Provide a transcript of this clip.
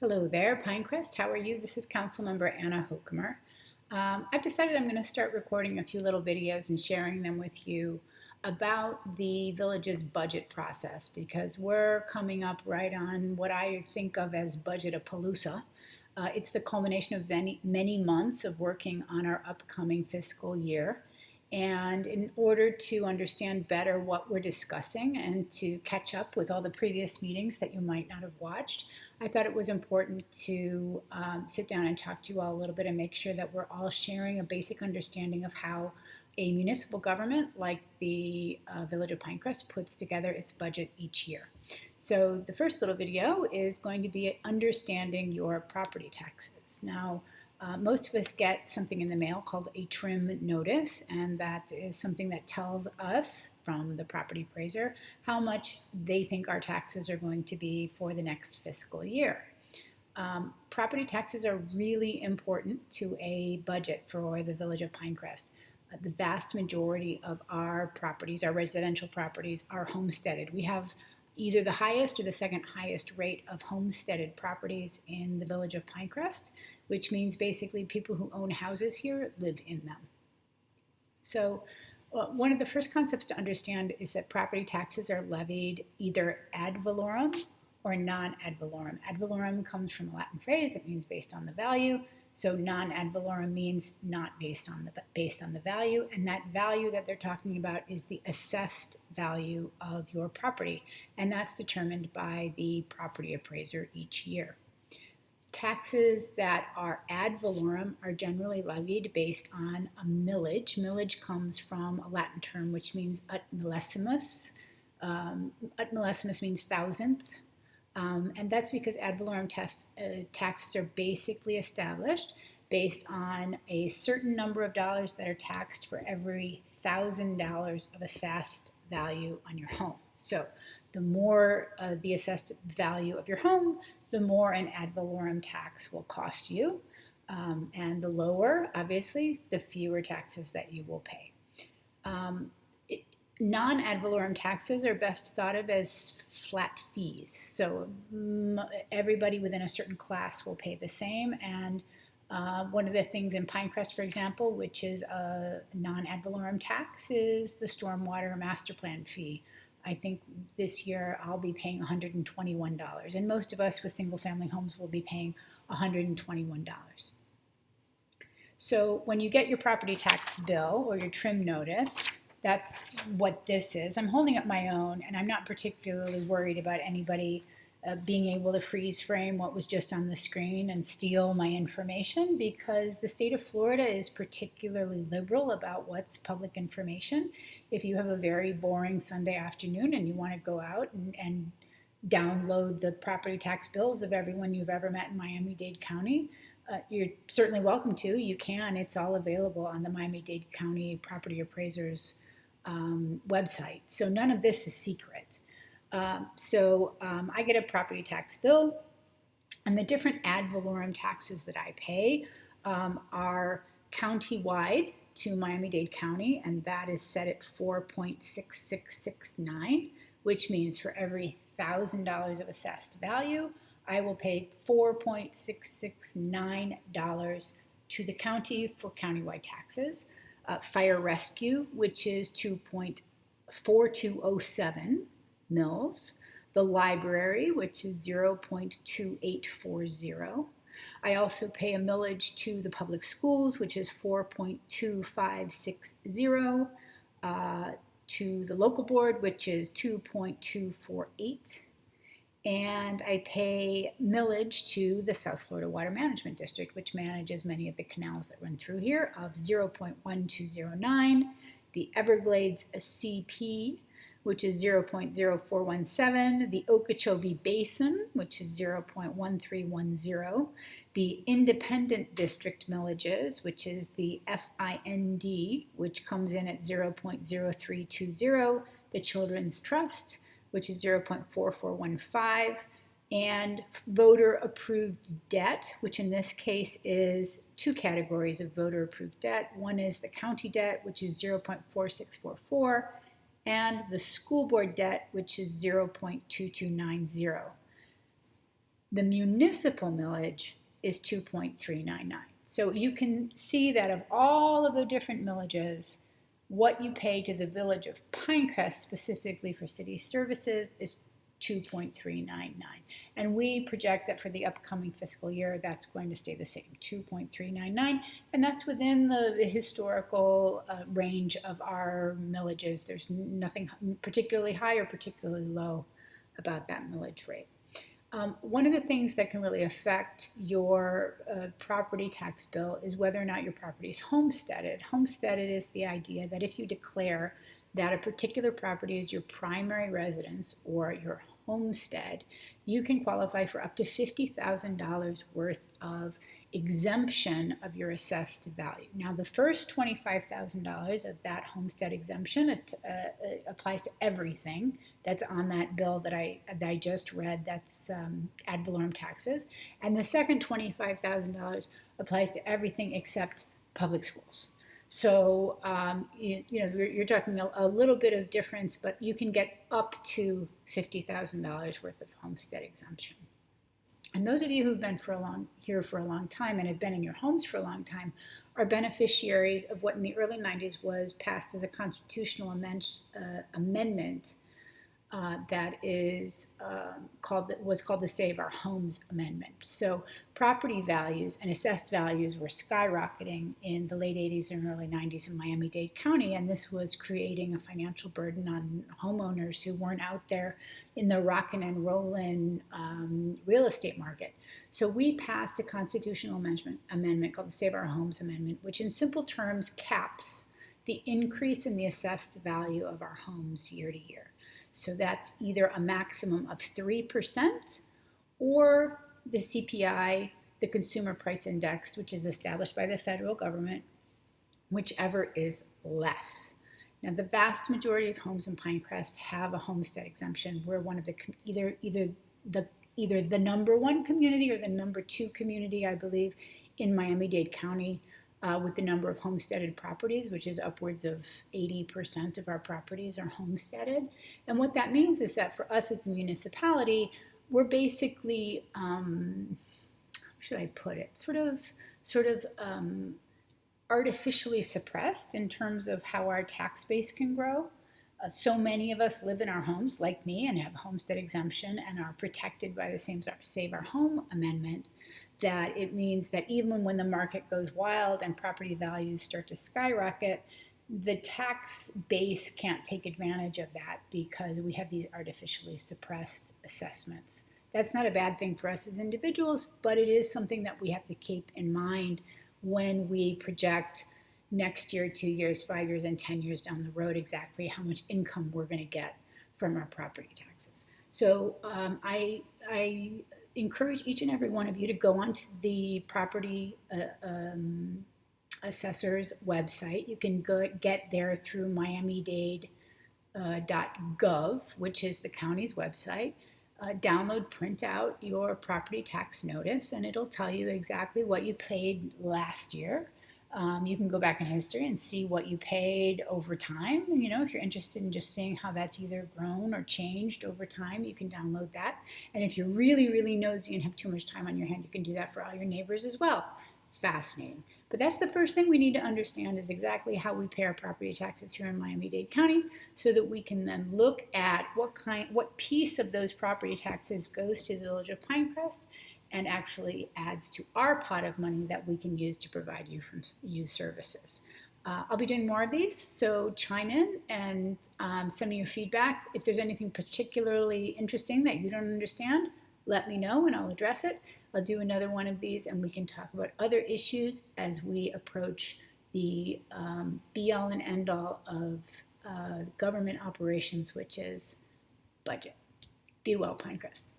Hello there, Pinecrest. How are you? This is Councilmember Anna Hokemer. I've decided I'm going to start recording a few little videos and sharing them with you about the village's budget process because we're coming up right on what I think of as budget-a-palooza. It's the culmination of many months of working on our upcoming fiscal year. And in order to understand better what we're discussing and to catch up with all the previous meetings that you might not have watched, I thought it was important to sit down and talk to you all a little bit and make sure that we're all sharing a basic understanding of how a municipal government like the Village of Pinecrest puts together its budget each year. So the first little video is going to be understanding your property taxes. Now, most of us get something in the mail called a trim notice, and that is something that tells us from the property appraiser how much they think our taxes are going to be for the next fiscal year. Property taxes are really important to a budget for the Village of Pinecrest. The vast majority of our properties, our residential properties, are homesteaded. We have either the highest or the second highest rate of homesteaded properties in the Village of Pinecrest, which means basically people who own houses here live in them. So one of the first concepts to understand is that property taxes are levied either ad valorem or non-ad valorem. Ad valorem comes from a Latin phrase that means based on the value. So non-ad valorem means not based on the value, and that value that they're talking about is the assessed value of your property, and that's determined by the property appraiser each year. Taxes that are ad valorem are generally levied based on a millage. Millage comes from a Latin term which means ut millesimus. Ut millesimus means thousandth. And that's because ad valorem taxes are basically established based on a certain number of dollars that are taxed for every $1,000 of assessed value on your home. So the more the assessed value of your home, the more an ad valorem tax will cost you. And the lower, obviously, the fewer taxes that you will pay. Non-ad valorem taxes are best thought of as flat fees. So everybody within a certain class will pay the same. And one of the things in Pinecrest, for example, which is a non-ad valorem tax, is the stormwater master plan fee. I think this year I'll be paying $121. And most of us with single family homes will be paying $121. So when you get your property tax bill or your trim notice, that's what this is. I'm holding up my own, and I'm not particularly worried about anybody being able to freeze frame what was just on the screen and steal my information, because the state of Florida is particularly liberal about what's public information. If you have a very boring Sunday afternoon and you want to go out and download the property tax bills of everyone you've ever met in Miami-Dade County, you're certainly welcome to. You can. It's all available on the Miami-Dade County Property Appraisers website. So none of this is secret. I get a property tax bill, and the different ad valorem taxes that I pay are county-wide to Miami-Dade County, and that is set at 4.6669, which means for every $1,000 of assessed value, I will pay $4.669 to the county for countywide taxes. Fire rescue, which is 2.4207 mils. The library, which is 0.2840. I also pay a millage to the public schools, which is 4.2560, to the local board, which is 2.248. And I pay millage to the South Florida Water Management District, which manages many of the canals that run through here, of 0.1209. The Everglades CP, which is 0.0417. The Okeechobee Basin, which is 0.1310. The Independent District millages, which is the FIND, which comes in at 0.0320. The Children's Trust, which is 0.4415, and voter-approved debt, which in this case is two categories of voter-approved debt. One is the county debt, which is 0.4644, and the school board debt, which is 0.2290. The municipal millage is 2.399. So you can see that of all of the different millages, what you pay to the village of Pinecrest specifically for city services is 2.399. And we project that for the upcoming fiscal year, that's going to stay the same, 2.399. And that's within the historical range of our millages. There's nothing particularly high or particularly low about that millage rate. One of the things that can really affect your property tax bill is whether or not your property is homesteaded. Homesteaded is the idea that if you declare that a particular property is your primary residence or your homestead, you can qualify for up to $50,000 worth of exemption of your assessed value. Now, the first $25,000 of that homestead exemption applies to everything that's on that bill that I just read. That's Ad Valoren Taxes. And the second $25,000 applies to everything except public schools. So, you're talking a little bit of difference, but you can get up to $50,000 worth of homestead exemption. And those of you who've been here for a long time and have been in your homes for a long time are beneficiaries of what in the early 90s was passed as a constitutional amendment that was called the Save Our Homes Amendment. So property values and assessed values were skyrocketing in the late 80s and early 90s in Miami-Dade County, and this was creating a financial burden on homeowners who weren't out there in the rockin' and rollin' real estate market. So we passed a constitutional amendment called the Save Our Homes Amendment, which in simple terms caps the increase in the assessed value of our homes year to year. So that's either a maximum of 3% or the CPI, the Consumer Price Index, which is established by the federal government, whichever is less. Now, the vast majority of homes in Pinecrest have a homestead exemption. We're one of the either the number one community or the number two community, I believe, in Miami-Dade County with the number of homesteaded properties, which is upwards of 80% of our properties are homesteaded. And what that means is that for us as a municipality, we're basically, how should I put it, sort of artificially suppressed in terms of how our tax base can grow. So many of us live in our homes, like me, and have homestead exemption and are protected by the Save Our Home Amendment, that it means that even when the market goes wild and property values start to skyrocket, the tax base can't take advantage of that because we have these artificially suppressed assessments. That's not a bad thing for us as individuals, but it is something that we have to keep in mind when we project next year, 2 years, 5 years, and 10 years down the road exactly how much income we're going to get from our property taxes. So I encourage each and every one of you to go onto the property assessor's website. You can get there through miamidade.gov, which is the county's website. Download, print out your property tax notice, and it'll tell you exactly what you paid last year. You can go back in history and see what you paid over time. You know, if you're interested in just seeing how that's either grown or changed over time, you can download that. And if you're really, really nosy and have too much time on your hand, you can do that for all your neighbors as well. Fascinating. But that's the first thing we need to understand is exactly how we pay our property taxes here in Miami-Dade County so that we can then look at what piece of those property taxes goes to the village of Pinecrest and actually adds to our pot of money that we can use to provide you services. I'll be doing more of these, so chime in and send me your feedback. If there's anything particularly interesting that you don't understand, let me know and I'll address it. I'll do another one of these and we can talk about other issues as we approach the be-all and end-all of government operations, which is budget. Be well, Pinecrest.